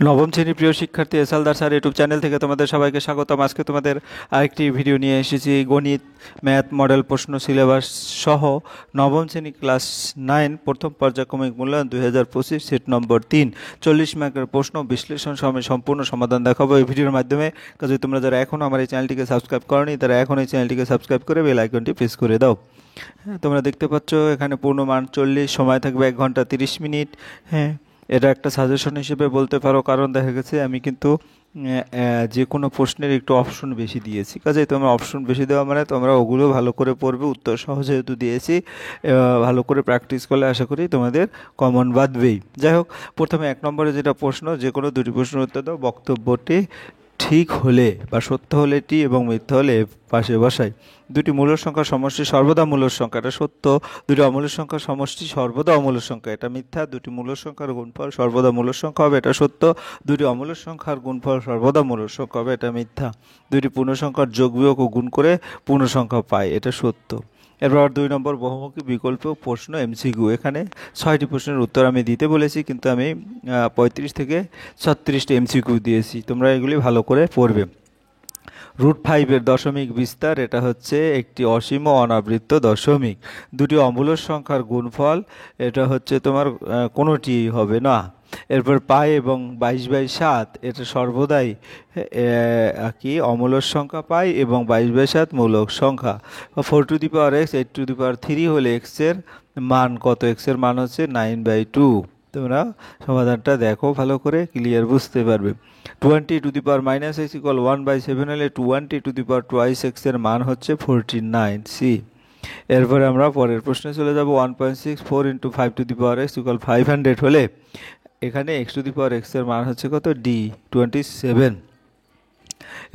নবম শ্রেণীর প্রিয় শিক্ষার্থী এসালদার স্যার ইউটিউব চ্যানেল থেকে তোমাদের সবাইকে স্বাগতম। আজকে তোমাদের আরেকটি ভিডিও নিয়ে এসেছি গণিত ম্যাথ মডেল প্রশ্ন সিলেবাস সহ নবম শ্রেণী ক্লাস 9 প্রথম পর্যায়ক্রমিক মূল্যায়ন 2025 সেট নম্বর 3 40 মার্কের প্রশ্ন বিশ্লেষণ সহ সম্পূর্ণ সমাধান দেখাবো এই ভিডিওর মাধ্যমে। কাজে তোমরা যারা এখনও আমার এই চ্যানেলটিকে সাবস্ক্রাইব করনি তারা এখন এই চ্যানেলটিকে সাবস্ক্রাইব করে বেল আইকনটি প্রেস করে দাও। হ্যাঁ, তোমরা দেখতে পাচ্ছ এখানে পূর্ণ মান 40, সময় থাকবে 1 ঘন্টা 30 মিনিট। হ্যাঁ, এটা একটা সাজেশন হিসেবে বলতে পারো, কারণ দেখা গেছে আমি কিন্তু যে কোনো প্রশ্নের একটু অপশন বেশি দিয়েছি। কাজেই তোমরা অপশন বেশি দেওয়া মানে তোমরা ওগুলো ভালো করে পড়বে, উত্তর সহ যেহেতু দিয়েছি ভালো করে প্র্যাকটিস করলে আশা করি তোমাদের কমন বাঁধবেই। যাই হোক, প্রথমে 1 নম্বরে যেটা প্রশ্ন, যে কোনো দুটি প্রশ্নের উত্তর দাও। বক্তব্যটি ঠিক হলে বা সত্য হলে টি এবং মিথ্যা হলে পাশে বসাই। দুটি মূলক সংখ্যার সমষ্টি সর্বদা মূলক সংখ্যা, এটা সত্য। দুটি অমূলক সংখ্যার সমষ্টি সর্বদা অমূলক সংখ্যা, এটা মিথ্যা। দুটি মূলক সংখ্যার গুণফল সর্বদা মূলক সংখ্যা হবে, এটা সত্য। দুটি অমূলক সংখ্যার গুণফল সর্বদা মূলক সংখ্যা হবে, এটা মিথ্যা। দুটি পূর্ণ সংখ্যার যোগ বিয়োগ ও গুণ করে পূর্ণ সংখ্যা পায়, এটা সত্য। এরপর 2 নম্বর বহুমুখী বিকল্প প্রশ্ন এমসিকিউ। এখানে 6টি প্রশ্নের উত্তর আমি দিতে বলেছি, কিন্তু আমি 35 থেকে 36টি এমসিকিউ দিয়েছি। তোমরা এগুলি ভালো করে পড়বে। √5 দশমিক বিস্তার, এটা হচ্ছে একটি অসীম ও অনাবৃত্ত দশমিক। দুটি অমূলক সংখ্যার গুণফল, এটা হচ্ছে তোমার কোনোটি হবে না। এরপর পাই এবং 22/7, এটা সর্বদাই কি অমূলক সংখ্যা পাই এবং 22/7 মূলক সংখ্যা। 4⁴x 8⁵ হলে এক্সের মান কত? এক্সের মান হচ্ছে 9/2। তোমরা সমাধানটা দেখো ভালো করে, ক্লিয়ার বুঝতে পারবে। 20⁻⁻x = 1/7 হলে 20⁻²x এর মান হচ্ছে 49c। এরপরে আমরা পরের প্রশ্নে চলে যাব। 1.64 × 5⁵x = 500 হলে এখানে x⁴x এর মান হচ্ছে কত? d 27।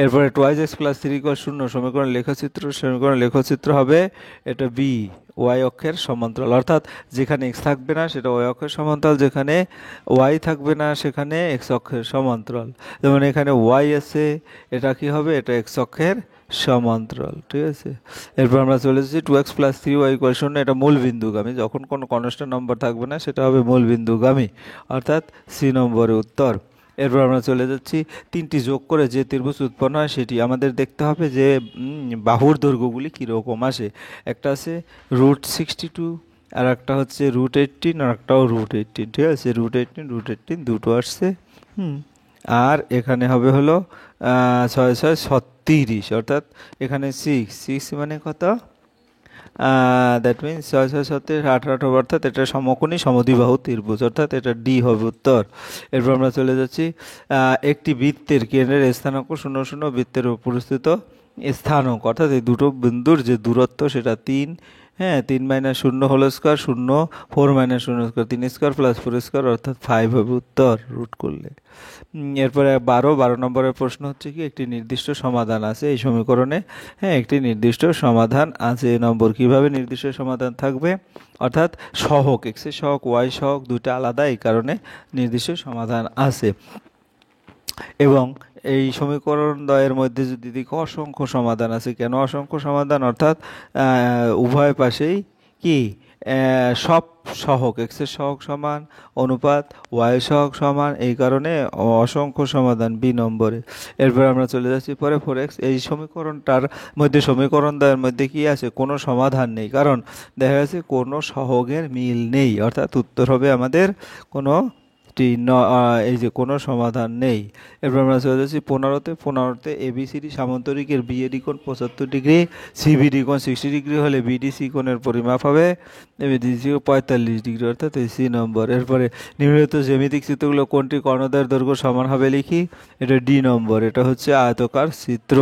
এরপরে 2x + 3 = 0 সমীকরণ লেখচিত্র হবে এটা b y অক্ষের সমান্তরাল, অর্থাৎ যেখানে x থাকবে না সেটা y অক্ষের সমান্তরাল, যেখানে y থাকবে না সেখানে x অক্ষের সমান্তরাল। যেমন এখানে y আছে, এটা কি হবে? এটা x অক্ষের সমান্তরাল, ঠিক আছে। এরপর আমরা চলে এসেছি 2x + 3y = 0, এটা মূল বিন্দুগামী। যখন কোনো কনস্ট্যান্ট নম্বর থাকবে না সেটা হবে মূল বিন্দুগামী, অর্থাৎ সি নম্বরের উত্তর। এরপর আমরা চলে যাচ্ছি 3টি যোগ করে যে ত্রিভুজ উৎপন্ন হয় সেটি আমাদের দেখতে হবে যে বাহুর দৈর্ঘ্যগুলি কীরকম আসে। একটা আছে √62, আর একটা হচ্ছে √18, আর একটাও √18, ঠিক আছে। √18 দুটো আসছে। আর এখানে হবে হলো 6 6 36, অর্থাৎ এখানে 6 মানে কত? দ্যাট মিনস 6 6 37 18 অর্থাৎ এটা সমকোণী সমদ্বিবাহু ত্রিভুজ, অর্থাৎ এটা ডি হবে উত্তর। এরপর আমরা চলে যাচ্ছি একটি বৃত্তের কেন্দ্রের স্থানাঙ্ক 0 0, বৃত্তের উপস্থিত স্থানাঙ্ক, অর্থাৎ এই দুটো বিন্দুর যে দূরত্ব সেটা 3। হ্যাঁ, 3 - 0 whole square 0, 4 - 0 square 3 square + 4 square, অর্থাৎ 5 হবে উত্তর রুট করলে। এরপরে 12 নম্বরের প্রশ্ন হচ্ছে কি, একটি নির্দিষ্ট সমাধান আছে এই সমীকরণে। হ্যাঁ, একটি নির্দিষ্ট সমাধান আছে। নম্বর কিভাবে নির্দিষ্ট সমাধান থাকবে? অর্থাৎ সহগ, x এর সহগ y সহগ দুটো আলাদা, এই কারণে নির্দিষ্ট সমাধান আছে। এবং এই সমীকরণ দ্বয়ের মধ্যে যদি দেখো অসংখ্য সমাধান আছে। কেন অসংখ্য সমাধান? অর্থাৎ উভয় পাশেই কি সব সহগ, x এর সহগ সমান অনুপাত y সহগ সমান, এই কারণে অসংখ্য সমাধান বি নম্বরে। এরপর আমরা চলে যাচ্ছি পরে 4x। এই সমীকরণটার মধ্যে সমীকরণ দ্বয়ের মধ্যে কি আছে? কোনো সমাধান নেই, কারণ দেখা যাচ্ছে কোনো সহগের মিল নেই, অর্থাৎ উত্তর হবে আমাদের কোনো এই যে কোনো সমাধান নেই। এরপর আমরা চলে যাচ্ছি 15তে এবিসিডি সামান্তরিকের বিএডি কোণ 75 ডিগ্রি, সিবিডি কোণ 60 ডিগ্রি হলে বিডিসি কোণের পরিমাপ হবে এবিডিসি 45 ডিগ্রি, অর্থাৎ এই সি নম্বর। এরপরে নিম্নলিখিত জ্যামিতিক চিত্রগুলো কোনটি কর্ণদ্বয়ের দৈর্ঘ্য সমান হবে লিখি, এটা ডি নম্বর, এটা হচ্ছে আয়তকার চিত্র।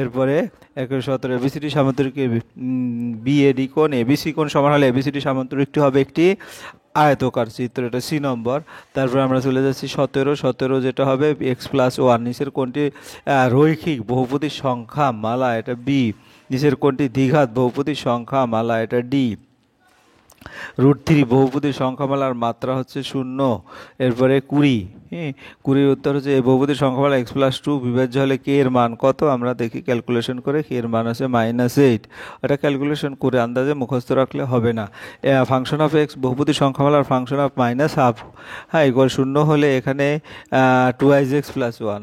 এরপরে 17 এবিসিডি সামান্তরিকের বিএডি কোণ এবিসি কোণ সমান হলে এবিসিডি সামান্তরিকটি হবে একটি আয়তকার চিত্র, এটা সি নম্বর। তারপরে আমরা চলে যাচ্ছি 17 যেটা হবে x + 1, নিচের কোণটি রৈখিক বহুপদী সংখ্যা মালা, এটা বি। নিচের কোণটি দ্বিঘাত বহুপদী সংখ্যা মালা, এটা ডি। √3 বহুপদী সংখ্যামালার মাত্রা হচ্ছে 0। এরপরে 20, হ্যাঁ 20 উত্তর হচ্ছে এই বহুপদী সংখ্যামালা x+2 বিভাজ্য হলে কে এর মান কত? আমরা দেখি ক্যালকুলেশন করে, কে এর মান আছে -8। এটা ক্যালকুলেশন করে আন্দাজে মুখস্থ রাখলে হবে না। ফাংশন অফ এক্স বহুপদী সংখ্যামালার ফাংশন অফ -1/2, হ্যাঁ ইকুয়াল 0 হলে এখানে 2x+1,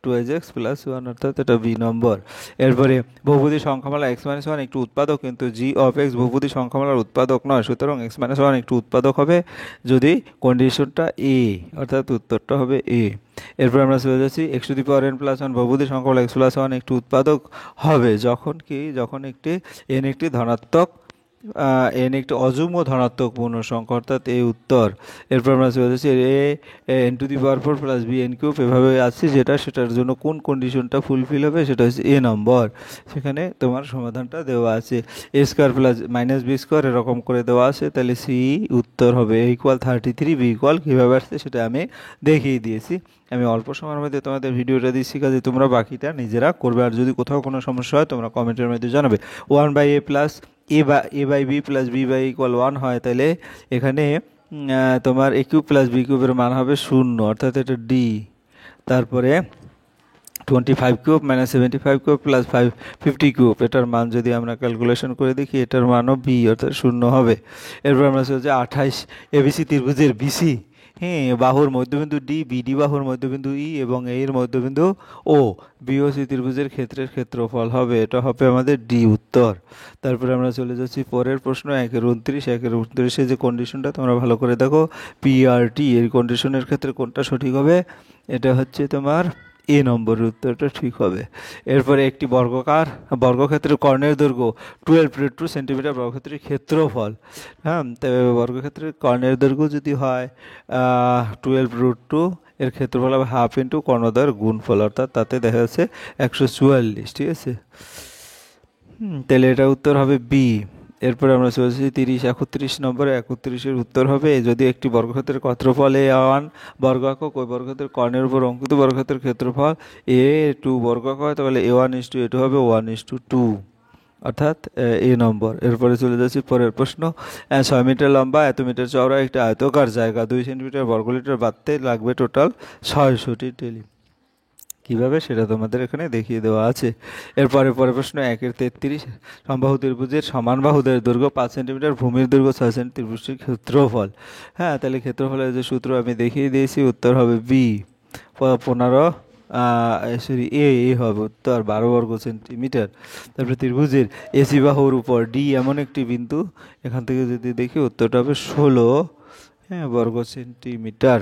2x+1 অর্থাৎ এটা বি নম্বর। এরপরে বহুপদী সংখ্যামালা x-1 একটু উৎপাদক, কিন্তু জি অফ এক্স বহুপদী সংখ্যামালার উৎপাদক নয়, সুতরাং x-1 একটু উৎপাদক হবে যদি কন্ডিশনটা এ, অর্থাৎ উত্তরটা হবে এ। এরপর আমরা চলে যাচ্ছি xn+1 বহুপদী সংখ্যামালা x+1 একটু উৎপাদক হবে যখন একটি ধনাত্মক এন একটি অযুগ্ম ধনাত্মক পূর্ণ সংখ্যা, অর্থাৎ এই উত্তর। এরপর আমরা চলে যাচ্ছি n⁴ প্লাস bn³ এভাবে আছে, সেটার জন্য কোন কন্ডিশনটা ফুলফিল হবে, সেটা হচ্ছে এ নম্বর। সেখানে তোমার সমাধানটা দেওয়া আছে a² প্লাস -b² এরকম করে দেওয়া আছে, তাহলে সি উত্তর হবে। a = 33, b = কীভাবে আসছে সেটা আমি দেখিয়ে দিয়েছি। আমি অল্প সময়ের মধ্যে তোমাদের ভিডিওটা দিচ্ছি, কাজে তোমরা বাকিটা নিজেরা করবে। আর যদি কোথাও কোনো সমস্যা হয় তোমরা কমেন্টের মধ্যে জানাবে। 1/a plus a/b plus b/= 1 হয়, তাহলে এখানে তোমার a³ প্লাস b³ মান হবে 0, অর্থাৎ এটা ডি। তারপরে 25³ - 75³ প্লাস 50³ এটার মান যদি আমরা ক্যালকুলেশন করে দেখি, এটার মানও বি, অর্থাৎ 0 হবে। এরপর আমরা চলছে 28 এবিসি ত্রিভুজের বিসি, হ্যাঁ বাহুর মধ্যবিন্দু ডি, বিডি বাহুর মধ্যবিন্দু ই এবং এর মধ্যবিন্দু ও, বিওসি ত্রিভুজের ক্ষেত্রের ক্ষেত্রফল হবে, এটা হবে আমাদের ডি উত্তর। তারপরে আমরা চলে যাচ্ছি পরের প্রশ্ন 1/29 যে কন্ডিশনটা তোমরা ভালো করে দেখো, পিআরটি এর কন্ডিশনের ক্ষেত্রে কোনটা সঠিক হবে? এটা হচ্ছে তোমার এ নম্বরের উত্তরটা ঠিক হবে। এরপরে একটি বর্গক্ষেত্রের কর্ণের দৈর্ঘ্য 12√2 সেন্টিমিটার, বর্গক্ষেত্রের ক্ষেত্রফল, হ্যাঁ বর্গক্ষেত্রের কর্ণের দৈর্ঘ্য যদি হয় 12√2, এর ক্ষেত্রফল হবে 1/2 × কর্ণদ্বয়ের গুণফল, অর্থাৎ তাতে দেখা যাচ্ছে 144, ঠিক আছে। তাহলে এটা উত্তর হবে বি। এরপরে আমরা চলেছি 31 নম্বরে। 31-এর উত্তর হবে, যদি একটি বর্গক্ষেত্রের ক্ষেত্রফল a1 বর্গ একক, ওই বর্গক্ষেত্রের কর্ণের উপর অঙ্কিত বর্গক্ষেত্রের ক্ষেত্রফল a2 বর্গ একক হয়, তাহলে a1:a2 হবে 1:2, অর্থাৎ এ নম্বর। এরপরে চলে যাচ্ছি পরের প্রশ্ন। 6 মিটার লম্বা, এত মিটার চওড়া একটি আয়তকার জায়গা 2 সেন্টিমিটার বর্গলিটার বাঁধতে লাগবে টোটাল 600টি টেলি। কীভাবে সেটা তোমাদের এখানে দেখিয়ে দেওয়া আছে। এরপরে পরের প্রশ্ন 1/33 সমবাহু ত্রিভুজের সমান বাহুদের দৈর্ঘ্য 5 সেন্টিমিটার, ভূমির দৈর্ঘ্য 6 সেন্টিমিটার, ত্রিভুজটির ক্ষেত্রফল, হ্যাঁ তাহলে ক্ষেত্রফলের যে সূত্র আমি দেখিয়ে দিয়েছি, উত্তর হবে বি 15 এ হবে উত্তর 12 বর্গ সেন্টিমিটার। তারপরে ত্রিভুজের এসি বাহুর উপর ডি এমন একটি বিন্দু, এখান থেকে যদি দেখি উত্তরটা হবে 16 বর্গ সেন্টিমিটার।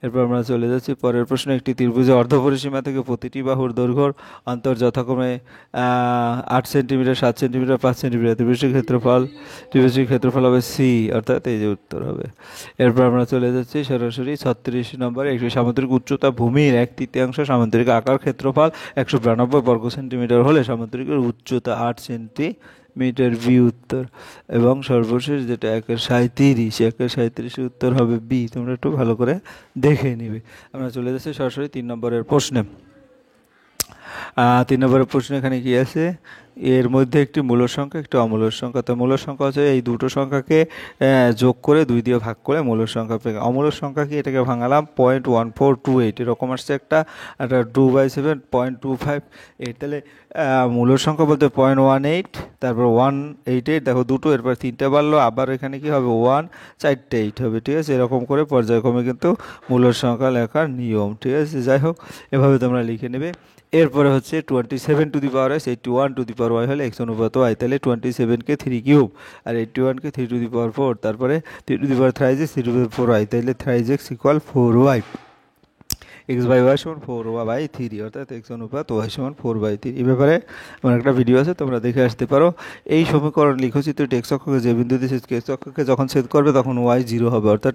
এরপর আমরা চলে যাচ্ছি পরের প্রশ্ন। একটি ত্রিভুজের অর্ধপরিসীমা থেকে প্রতিটি বাহুর দৈর্ঘ্যর অন্তর যথাক্রমে 8 সেন্টিমিটার, 7 সেন্টিমিটার, 5 সেন্টিমিটার। ত্রিভুজটির ক্ষেত্রফল হবে সি, অর্থাৎ এই যে উত্তর হবে। এরপর আমরা চলে যাচ্ছি সরাসরি 36 নম্বরে। একটি সামুদ্রিক উচ্চতা ভূমির 1/3, সামুদ্রিক আকার ক্ষেত্রফল 192 বর্গ সেন্টিমিটার হলে সামুদ্রিকের উচ্চতা 8 সেন্টিমিটার, বি উত্তর। এবং সর্বশেষ যেটা 1/37 উত্তর হবে বি। তোমরা একটু ভালো করে দেখে নিবে। আমরা চলে যাচ্ছি সরাসরি 3 নম্বরের প্রশ্নে। 3 নম্বরের প্রশ্ন এখানে কি আছে, এর মধ্যে একটি মূলদ সংখ্যা একটি অমূলদ সংখ্যা। তো মূলদ সংখ্যা হচ্ছে এই দুটো সংখ্যাকে যোগ করে 2 দিয়ে ভাগ করে মূলদ সংখ্যা পেয়ে। অমূলদ সংখ্যা কি, এটাকে ভাঙালাম 0.1428 এরকম আসছে একটা 2/7.258। তাহলে মূলদ সংখ্যা বলতে 0.18, তারপর 188, দেখো দুটো, এরপর 3টা বাড়লো, আবার এখানে কি হবে 1, 4টে 8 হবে, ঠিক আছে। এরকম করে পর্যায়ক্রমে কিন্তু মূলদ সংখ্যা লেখার নিয়ম, ঠিক আছে। যাই হোক, এভাবে তোমরা লিখে নেবে। এরপরে হচ্ছে 27^s 81^y হলে x অনুপাত y, তাহলে 27কে 3³ আর 81কে 3^4, তারপরে 3^3 3^4y, তাহলে 3x = 4y। x/y সমান 4/3, অর্থাৎ x অনুপাত y সমান 4/3। এই ব্যাপারে আমার একটা ভিডিও আছে, তোমরা দেখে আসতে পারো। এই সমীকরণ লিখচিত্রটি x অক্ষকে যে বিন্দুতে x অক্ষকে যখন ছেদ করবে তখন y 0 হবে, অর্থাৎ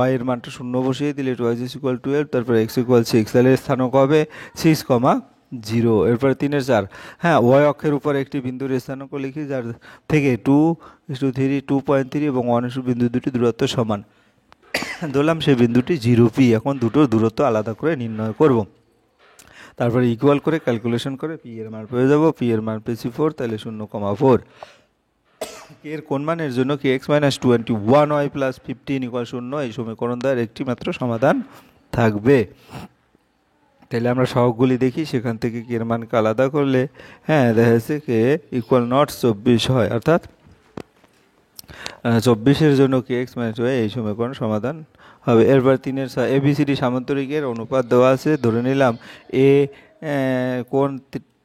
y এর মানটা 0 বসিয়ে দিলে 2y 12, তারপরে x = 6, তাহলে স্থানাঙ্ক হবে 6,0। এরপরে 3-4, হ্যাঁ y অক্ষের উপর একটি বিন্দুর স্থানাঙ্ক লিখি যার থেকে 2:3, 2.3 এবং 1 বিন্দু দুটি দূরত্ব সমান। ধরলাম সেই বিন্দুটি 0p। এখন দুটোর দূরত্ব আলাদা করে নির্ণয় করব। তারপরে ইকুয়াল করে ক্যালকুলেশন করে পি এর মান পেয়ে যাবো। পি এর মান পেয়েছি 4, তাহলে 0,4। কে এর কোন মানের জন্য k x minus 21y plus 15 equal 0 এই সমীকরণ দ্বয়ের একটি মাত্র সমাধান থাকবে। তাহলে আমরা সহগগুলি দেখি, সেখান থেকে কে এর মানকে আলাদা করলে হ্যাঁ দেখা যাচ্ছে কে ইকুয়াল নট 24 হয়, অর্থাৎ 24-এর জন্য কে এক্স মাইনাস ওয়াই এই সমীকরণ সমাধান হবে। এরপর 3-এর এবিসিডি সামান্তরিকের অনুপাত দেওয়া আছে, ধরে নিলাম এ কোণ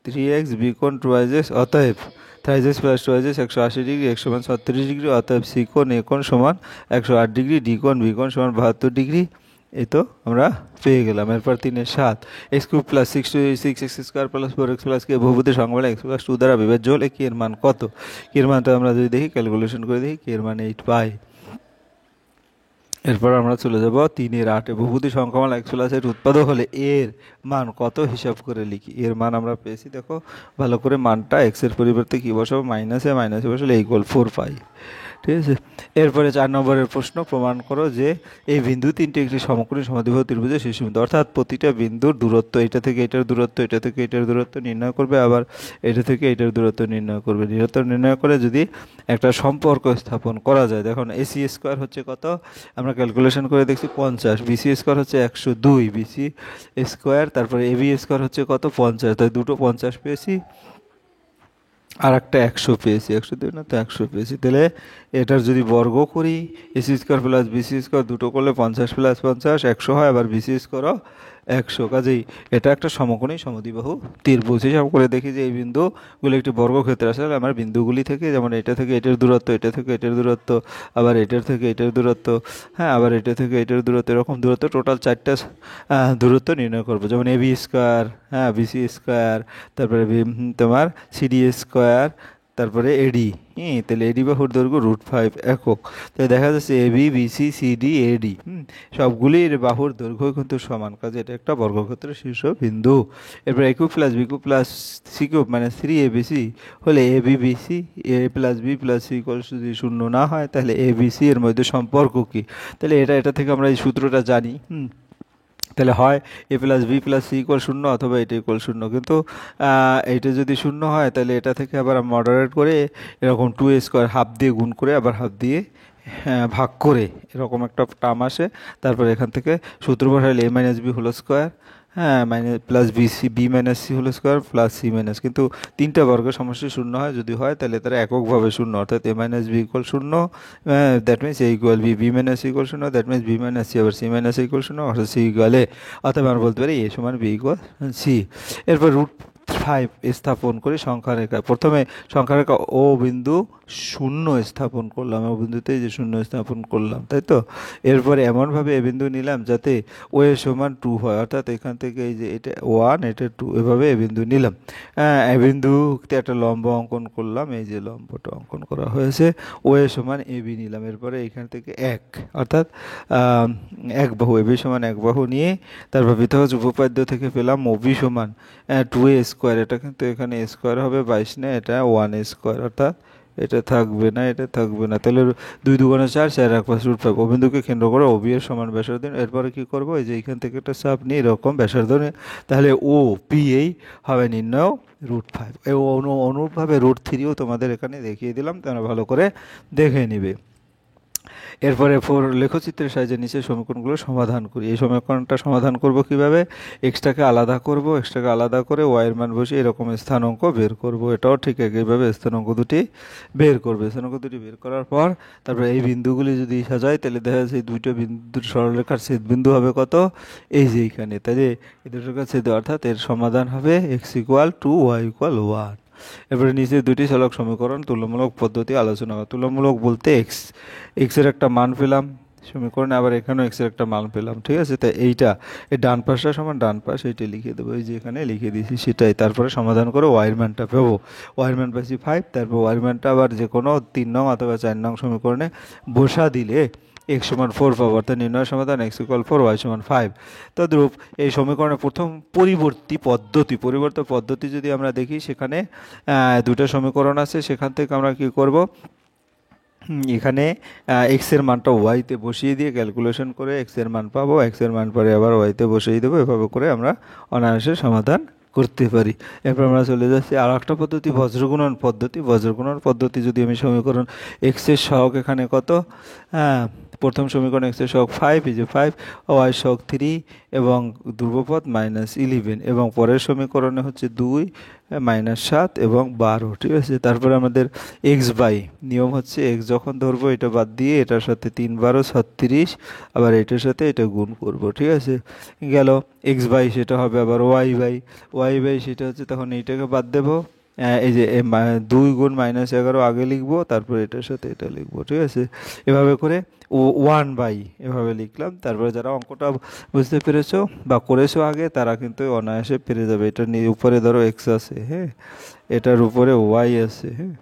3x, বি কোণ 2x, অতএব 3x plus 2x 180 degree, x সমান 36 ডিগ্রি, অতএব সি কোণ এ কোণ সমান 108 ডিগ্রি, ডি কোণ বি কোণ সমান 72 ডিগ্রি। এই তো আমরা পেয়ে গেলাম। এরপর 3-এর 7 x cube plus 6x square plus 4x plus কে বহুপদী সংখ্যা এক্স প্লাস 2 দ্বারা বিভাজ্য হলে কে এর মান কত? কে এর মানটা আমরা যদি দেখি, ক্যালকুলেশন করে দেখি, কে এর মান 8 পাই। এরপর আমরা চলে যাব 3-এর 8 বহুপদী সংখ্যামালা এক্স প্লাস এর উৎপাদক হলে এর মান কত হিসাব করে লিখি। এর মান আমরা পেয়েছি, দেখো ভালো করে মানটা এক্স এর পরিবর্তে কি বসাবো, মাইনাসে বসালে ইকুয়াল 4 পাই। ঠিক আছে। এরপরে 4 নম্বরের প্রশ্ন, প্রমাণ করো যে এই বিন্দু তিনটি একটি সমকোণী সমদ্বিবাহু ত্রিভুজের শীর্ষবিন্দু, অর্থাৎ প্রতিটা বিন্দুর দূরত্ব, এটা থেকে এটার দূরত্ব, এটা থেকে এটার দূরত্ব নির্ণয় করবে, আবার এটা থেকে এটার দূরত্ব নির্ণয় করবে। দূরত্ব নির্ণয় করে যদি একটা সম্পর্ক স্থাপন করা যায়, দেখুন এসি স্কোয়ার হচ্ছে কত, আমরা ক্যালকুলেশন করে দেখছি 50, বিসি স্কোয়ার হচ্ছে 102 বিসি স্কোয়ার, তারপরে এবি স্কোয়ার হচ্ছে কত 50, তাই দুটো 50 পেয়েছি, আর একটা 100 পেয়েছি, 102 না তো 100 পেয়েছি। তাহলে এটার যদি বর্গ করি, AC square plus BC square দুটো করলে 50 প্লাস 50 100 হয়, আবার বিসি স্কোয়ারও 100। কাজেই এটা একটা সমকোণী সমদ্বিবাহু ত্রিভুজ। হিসাব করে দেখি যে এই বিন্দুগুলি একটি বর্গক্ষেত্র, আসলে আমার বিন্দুগুলি থেকে, যেমন এটা থেকে এটার দূরত্ব, এটা থেকে এটার দূরত্ব, আবার এটার থেকে এটার দূরত্ব, হ্যাঁ আবার এটা থেকে এটার দূরত্ব, এরকম দূরত্ব টোটাল 4টা দূরত্ব নির্ণয় করবো। যেমন এবি স্কোয়ার, হ্যাঁ বিসি স্কোয়ার, তারপরে তোমার সিডি স্কোয়ার, তারপরে এডি, তাহলে এডি বাহুর দৈর্ঘ্য √5 একক। তাহলে দেখা যাচ্ছে এবি বিসি সিডি এডি সবগুলির বাহুর দৈর্ঘ্য কিন্তু সমান, কাজে এটা একটা বর্গক্ষেত্রের শীর্ষ বিন্দু। এরপর a cube plus b cube plus c cube মানে 3abc হলে a b b c a plus b plus c equal যদি 0 না হয়, তাহলে এ বিসি এর মধ্যে সম্পর্ক কি? তাহলে এটা থেকে আমরা এই সূত্রটা জানি। তাহলে হয় a plus b plus c equal 0, অথবা এটা ইকুয়াল 0, কিন্তু এইটা যদি 0 হয় তাহলে এটা থেকে আবার মডারেট করে এরকম 2a স্কোয়ার হাফ দিয়ে গুণ করে আবার হাফ দিয়ে ভাগ করে এরকম একটা টার্ম আসে। তারপর এখান থেকে সূত্র বসাইলে A minus B whole square, হ্যাঁ minus plus B minus C whole square plus C minus, কিন্তু তিনটা বর্গের সমষ্টি 0 হয়, যদি হয় তাহলে তারা এককভাবে 0, অর্থাৎ a minus b equal 0, that means a equal b, b minus c equal 0, that means b minus c, আবার সি মাইনাস সি ইকুয়াল 0, অর্থাৎ সি ইকুয়াল এ, অথবা আমরা বলতে পারি এ সমান বি ইকুয়াল সি। এরপর √5 স্থাপন করি সংখ্যা রেখায়। প্রথমে সংখ্যা রেখা ও বিন্দু 0 স্থাপন করলাম, ও বিন্দুতে যে 0 স্থাপন করলাম, তাই তো। এরপরে এমনভাবে এ বিন্দু নিলাম যাতে ও এর সমান 2 হয়, অর্থাৎ এখান থেকে এই যে এটা 1 এটা 2, এভাবে এ বিন্দু নিলাম। এ বিন্দুতে একটা লম্ব অঙ্কন করলাম, এই যে লম্বটা অঙ্কন করা হয়েছে, ও এর সমান এ বি নিলাম। এরপরে এখান থেকে 1, অর্থাৎ এক বাহু, এ বি সমান এক বাহু নিয়ে তারপর পৃথক উপপাদ্য থেকে পেলাম ও বি সমান 2a স্কোয়ার, এটা কিন্তু এখানে স্কোয়ার হবে 22 না, এটা 1 স্কোয়ার, অর্থাৎ এটা থাকবে না, এটা থাকবে না। তাহলে 2 দুগুণে 4, 4 এক পাশে √5, ও বিন্দুকে কেন্দ্র করে ও বি এর সমান ব্যাসার্ধ। এরপরে কি করবো, এই যে এখান থেকে একটা চাপ নিয়ে এরকম ব্যাসার্ধ নিয়ে, তাহলে ও পি এই হবে নির্ণয় √5। এই অনুরূপভাবে √3ও তোমাদের এখানে দেখিয়ে দিলাম, তোমরা ভালো করে দেখে নিবে। এরপরে লেখচিত্রের সাহায্যে নিচে সমীকরণগুলো সমাধান করি। এই সমীকরণটা সমাধান করব কিভাবে, এক্সটাকে আলাদা করব, এক্সটাকে আলাদা করে ওয়াইয়ের মান বসে এরকম স্থানাঙ্ক বের করব। এটাও ঠিক একইভাবে স্থানাঙ্ক দুটি বের করবে। স্থানাঙ্ক দুটি বের করার পর তারপরে এই বিন্দুগুলি যদি সাজাই, তাহলে দেখা যাচ্ছে এই দুইটা বিন্দুর সরলরেখার ছেদ বিন্দু হবে কত, এই যে এইখানে, তাহলে এই দুটোর ছেদ, অর্থাৎ এর সমাধান হবে x ইকুয়াল 2 y ইকুয়াল 1। এরপরে নিচে দুটি চলক সমীকরণ তুলনামূলক পদ্ধতি আলোচনা করা। তুলনামূলক বলতে এক্স এর একটা মান পেলাম সমীকরণে, আবার এখানেও এক্স এর একটা মান পেলাম, ঠিক আছে। তাই এইটা এই ডান পাশটা সমান ডান পাশ, এইটা লিখে দেবো, এই যে এখানে লিখে দিয়েছি সেটাই। তারপরে সমাধান করে ওয়াইয়ের মানটা পাবো, ওয়াইয়ের মান পাইছি 5, তারপর ওয়াইয়ের মানটা আবার যে কোনো 3 নং অথবা 4 নং সমীকরণে বসা দিলে x সমান 4 পাবো, অর্থাৎ নির্ণয় সমাধান x ইকুয়াল 4 y সমান 5। তদ্রূপ এই সমীকরণের প্রথম পরিবর্তী পদ্ধতি যদি আমরা দেখি, সেখানে দুটো সমীকরণ আছে, সেখান থেকে আমরা কি করব, এখানে x এর মানটা ওয়াইতে বসিয়ে দিয়ে ক্যালকুলেশন করে x এর মান পাবো, x এর মান পরে আবার ওয়াইতে বসিয়ে দেবো, এভাবে করে আমরা অনায়াসে সমাধান করতে পারি। এরপর আমরা চলে যাচ্ছি আর একটা পদ্ধতি, বজ্রগুণন পদ্ধতি। বজ্রগুণন পদ্ধতি যদি আমি সমীকরণ এক্সের সহগ এখানে কত, হ্যাঁ প্রথম সমীকরণ এক্সের সহগ 5, এই যে 5, ওয়াই সহগ 3 এবং ধ্রুবপদ -11 এবং পরের সমীকরণে হচ্ছে 2, -7 এবং 12, ঠিক আছে। তারপরে আমাদের এক্স বাই নিয়ম হচ্ছে এক্স যখন ধরবো এটা বাদ দিয়ে এটার সাথে 3 12 36, আবার এটার সাথে এটা গুণ করব, ঠিক আছে। গেল এক্স বাই, সেটা হবে আবার ওয়াই বাই সেটা হচ্ছে তখন এইটাকে বাদ দেবো, এই যে 2 গুণ -11 আগে লিখবো, তারপর এটার সাথে এটা লিখবো, ঠিক আছে। এভাবে করে 1 বাই এভাবে লিখলাম। তারপরে যারা অঙ্কটা বুঝতে পেরেছো বা করেছো আগে তারা কিন্তু অনায়াসে পেরে যাবে। এটা উপরে ধরো এক্স আছে, হ্যাঁ, এটার উপরে ওয়াই আছে, হ্যাঁ,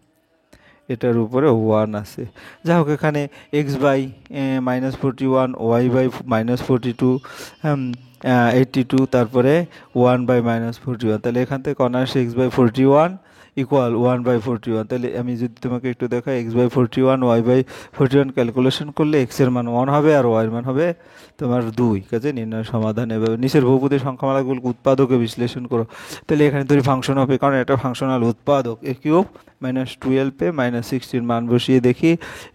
এটার উপরে 1 আছে। যাই হোক এখানে এক্স বাই -41, ওয়াই বাই -42, 82, তারপরে 1 বাই -41, তাহলে এখান থেকে অনায়াসে এক্স বাই 41 ইকুয়াল 1 বাই 41। তাহলে আমি যদি তোমাকে একটু দেখাই X by 41 Y by 41 calculation করলে এক্সের মান 1 হবে আর ওয়াইয়ের মান হবে তোমার 2। কাজে নির্ণয় সমাধান। এভাবে নিচের বহুপদী সংখ্যামালাগুলো উৎপাদকে বিশ্লেষণ করো। তাহলে এখানে তৈরি ফাংশন হবে, কারণ এটা ফাংশনাল উৎপাদক। এ কিউব -12 -16 মান বসিয়ে দেখি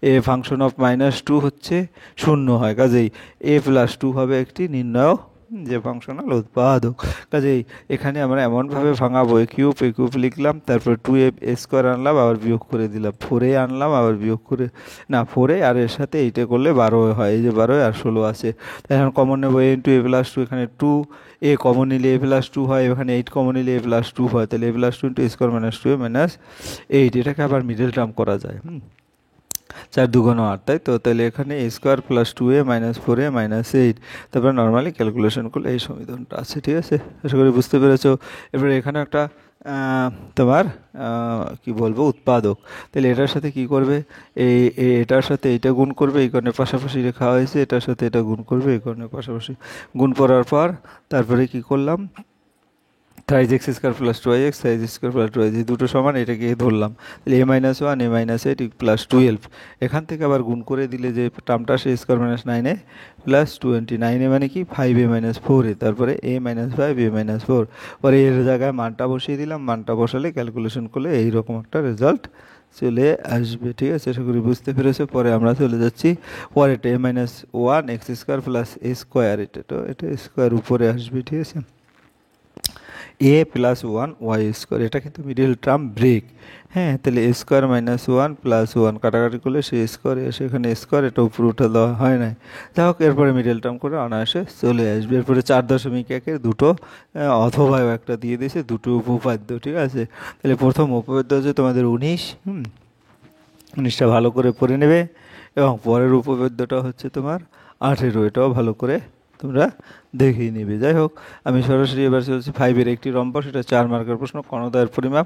এ ফাংশন অফ -2 হচ্ছে 0 হয়, কাজেই a + 2 হবে একটি নির্ণয় যে ফাংশনাল উৎপাদক। কাজেই এখানে আমরা এমনভাবে ভাঙাবো, এ কিউব লিখলাম, তারপর 2a² আনলাম আবার বিয়োগ করে দিলাম, 4a আনলাম আবার বিয়োগ করে, না 4a আর এর সাথে এইটা করলে 12 হয়, এই যে 12 আর 16 আছে। তাই এখন কমন নেবো a × a + 2, এখানে 2a কমন নিলে a + 2 হয়, এখানে 8 কমন নিলে a + 2 হয়, তাহলে a + 2 × a² - 2a - 8, এটাকে আবার মিডল টার্ম করা যায়। 4 2 8, তাই তো। তাহলে এখানে a² + 2a - 4a - 8, তারপর নর্মালি ক্যালকুলেশন করলে এই সমীকরণটা আছে, ঠিক আছে। আশা করি বুঝতে পেরেছো। এবারে এখানে একটা তোমার কি বলবো উৎপাদক, তাহলে এটার সাথে কি করবে, এটার সাথে এটা গুণ করবে, এই কারণে পাশাপাশি রেখা হয়েছে, এটার সাথে এটা গুণ করবে, এই কারণে পাশাপাশি গুণ করার পর তারপরে কি করলাম, থ্রাইজ x² + 2x, থ্রাইজ x² + 2y, এই দুটো সমান, এটাকে ধরলাম। তাহলে a - 1 a - 8 + 12, এখান থেকে আবার গুণ করে দিলে যে টার্মটা আসে a² - 9a + 20, 9a মানে কি 5a - 4a, তারপরে a - 5 a - 4, পরে এর জায়গায় মানটা বসিয়ে দিলাম, মানটা বসালে ক্যালকুলেশন করলে এইরকম একটা রেজাল্ট চলে আসবে, ঠিক আছে। আশা করি বুঝতে পেরেছো। পরে আমরা চলে যাচ্ছি পরেরটা a - 1 x² + a², এটা তো এটা স্কোয়ার উপরে আসবে, ঠিক আছে। a + 1 y², এটা কিন্তু মিডল টার্ম ব্রেক, হ্যাঁ। তাহলে a² - 1 + 1 কাটাকাটি করলে সে স্কোয়ারে আসে, এখানে স্কোয়ার, এটা উপরে উঠে দেওয়া হয় নাই। যাই হোক এরপরে মিডল টার্ম করে অনায়াসে চলে আসবে। এরপরে 4.1 দুটো অথবাও একটা দিয়ে দিয়েছে, দুটো উপপাদ্য, ঠিক আছে। তাহলে প্রথম উপপাদ্য হচ্ছে তোমাদের 19, 19টা ভালো করে পড়ে নেবে, এবং পরের উপপাদ্যটা হচ্ছে তোমার 18, এটাও ভালো করে তোমরা দেখিয়ে নিবে। যাই হোক আমি সরাসরি এবার চলছি 5-এর একটি রম্বস, এটা 4 মার্কের প্রশ্ন। কর্ণদ্বয়ের পরিমাপ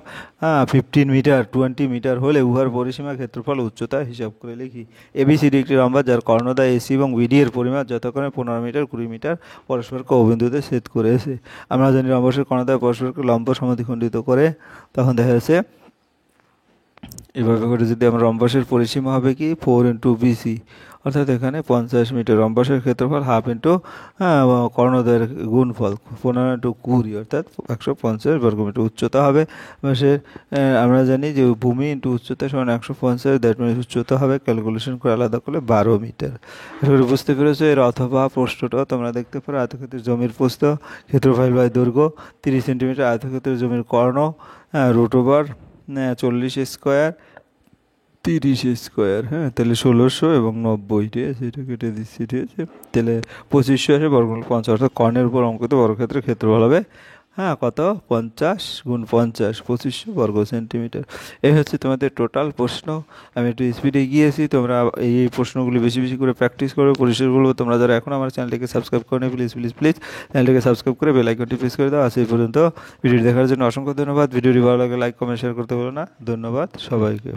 15 মিটার 20 মিটার হলে উহার পরিসীমা ক্ষেত্রফল উচ্চতা হিসাব করে লিখি। ABCD একটি রম্বস যার কর্ণদ্বয় AC এবং BD এর পরিমাপ যথাক্রমে 15 মিটার 20 মিটার পরস্পরকে অবিন্দুতে ছেদ করেছে। আমরা জানি রম্বসের কর্ণদ্বয় পরস্পরকে লম্ব সমদ্বিখণ্ডিত করে, তখন দেখা যাচ্ছে এভাবে করে যদি আমরা রম্বসের পরিসীমা হবে কি 4 × BC, অর্থাৎ এখানে 50 মিটার, রম্বসের ক্ষেত্রফল হাফ ইন্টু কর্ণদ্বয়ের গুণফল 15 × 20, অর্থাৎ 150 বর্গমিটার। উচ্চতা হবে বাসের, আমরা জানি যে ভূমি ইন্টু উচ্চতা সমান 150, দ্যাট মিনস উচ্চতা হবে ক্যালকুলেশন করে আলাদা করলে 12 মিটার। এবারে বুঝতে পেরেছো। এর অথবা প্রশ্নটাও তোমরা দেখতে পারো, আয়তক্ষেত্রের জমির প্রস্থ ক্ষেত্রফল বাই দৈর্ঘ্য 30 সেন্টিমিটার, আয়তক্ষেত্রের জমির কর্ণ √40², 30², হ্যাঁ। তাহলে 1600 এবং 90, ঠিক আছে, এটা কেটে দিচ্ছি, ঠিক আছে। তাহলে 2500 আসে, বর্গমূল 50, অর্থাৎ কর্ণের উপর অঙ্কিত বর্গক্ষেত্রের ক্ষেত্রফল হবে কত 50 × 50, 2500 বর্গ সেন্টিমিটার। এই হচ্ছে তোমাদের টোটাল প্রশ্ন। আমি একটু স্পিডে গিয়েছি, তোমরা এই প্রশ্নগুলি বেশি বেশি করে প্র্যাকটিস করো। পরিশেষ বলবো তোমরা যারা এখন আমার চ্যানেলটিকে সাবস্ক্রাইব করো না, প্লিজ প্লিজ প্লিজ চ্যানেলটিকে সাবস্ক্রাইব করে বেল আইকনটি প্রেস করে দাও। আজ এই পর্যন্ত। ভিডিওটি দেখার জন্য অসংখ্য ধন্যবাদ। ভিডিওটি ভালো লাগে লাইক কমেন্ট শেয়ার করতে বলো না। ধন্যবাদ সবাইকে।